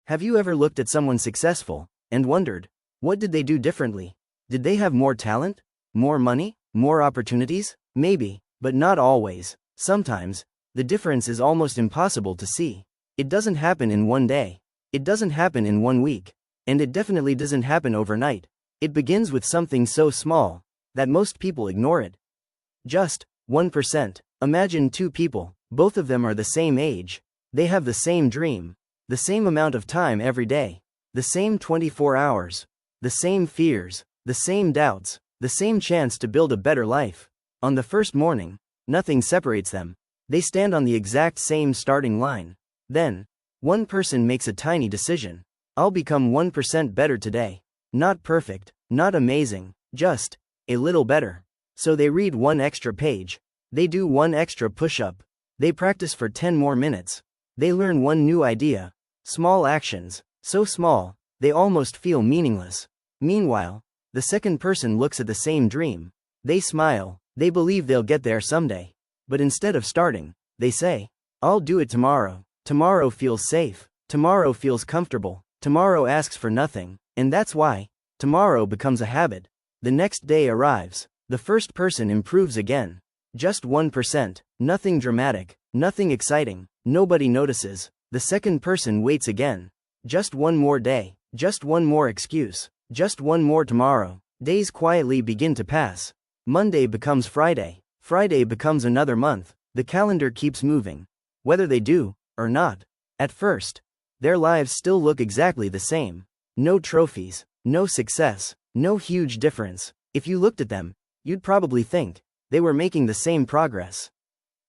Have you ever looked at someone successful and wondered, what did they do differently? Did they have more talent? More money? More opportunities? Maybe, but not always. Sometimes, the difference is almost impossible to see. It doesn't happen in one day. It doesn't happen in 1 week. And it definitely doesn't happen overnight. It begins with something so small that most people ignore it. Just 1%. Imagine 2 people, both of them are the same age. They have the same dream, the same amount of time every day, the same 24 hours, the same fears, the same doubts, the same chance to build a better life. On the first morning, nothing separates them. They stand on the exact same starting line. Then, one person makes a tiny decision. I'll become 1% better today. Not perfect, not amazing, just a little better. So they read 1 extra page. They do 1 extra push-up. They practice for 10 more minutes. They learn 1 new idea. Small actions, so small, they almost feel meaningless. Meanwhile, the second person looks at the same dream. They smile, they believe they'll get there someday. But instead of starting, they say, I'll do it tomorrow. Tomorrow feels safe. Tomorrow feels comfortable. Tomorrow asks for nothing. And that's why tomorrow becomes a habit. The next day arrives. The first person improves again. Just 1%. Nothing dramatic. Nothing exciting. Nobody notices. The second person waits again. Just 1 more day. Just 1 more excuse. Just 1 more tomorrow. Days quietly begin to pass. Monday becomes Friday. Friday becomes another month. The calendar keeps moving. Whether they do or not. At first, their lives still look exactly the same. No trophies. No success. No huge difference. If you looked at them, you'd probably think they were making the same progress.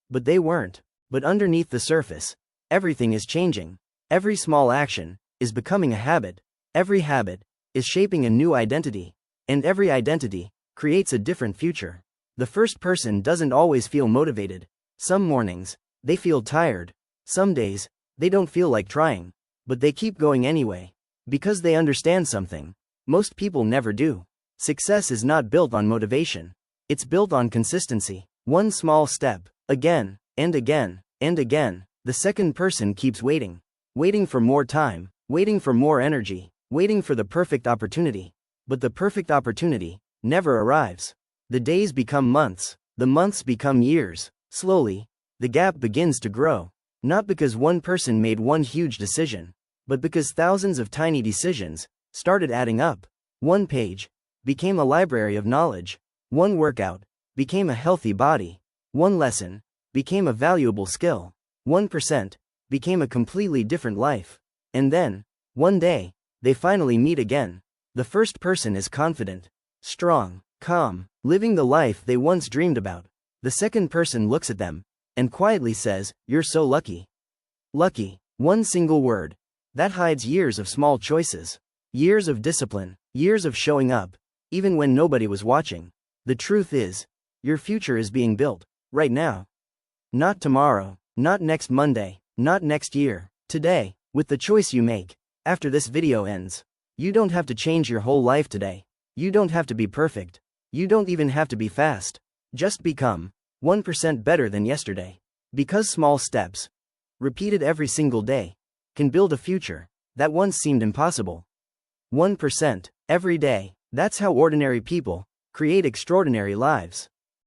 But they weren't. But underneath the surface, everything is changing. Every small action is becoming a habit. Every habit is shaping a new identity. And every identity creates a different future. The first person doesn't always feel motivated. Some mornings, they feel tired. Some days, they don't feel like trying. But they keep going anyway. Because they understand something most people never do. Success is not built on motivation. It's built on consistency. 1 small step, again, and again, and again. The second person keeps waiting. Waiting for more time. Waiting for more energy. Waiting for the perfect opportunity. But the perfect opportunity never arrives. The days become months. The months become years. Slowly, the gap begins to grow. Not because one person made 1 huge decision, but because thousands of tiny decisions started adding up. 1 page became a library of knowledge. 1 workout became a healthy body. 1 lesson became a valuable skill. 1% became a completely different life. And then, one day, they finally meet again. The first person is confident, strong, calm, living the life they once dreamed about. The second person looks at them and quietly says, "You're so lucky." Lucky. 1 single word that hides years of small choices. Years of discipline. Years of showing up, even when nobody was watching. The truth is, your future is being built right now. Not tomorrow. Not next Monday. Not next year. Today, with the choice you make. After this video ends, you don't have to change your whole life today. You don't have to be perfect. You don't even have to be fast. Just become 1% better than yesterday. Because small steps, repeated every single day, can build a future that once seemed impossible. 1%, every day. That's how ordinary people create extraordinary lives.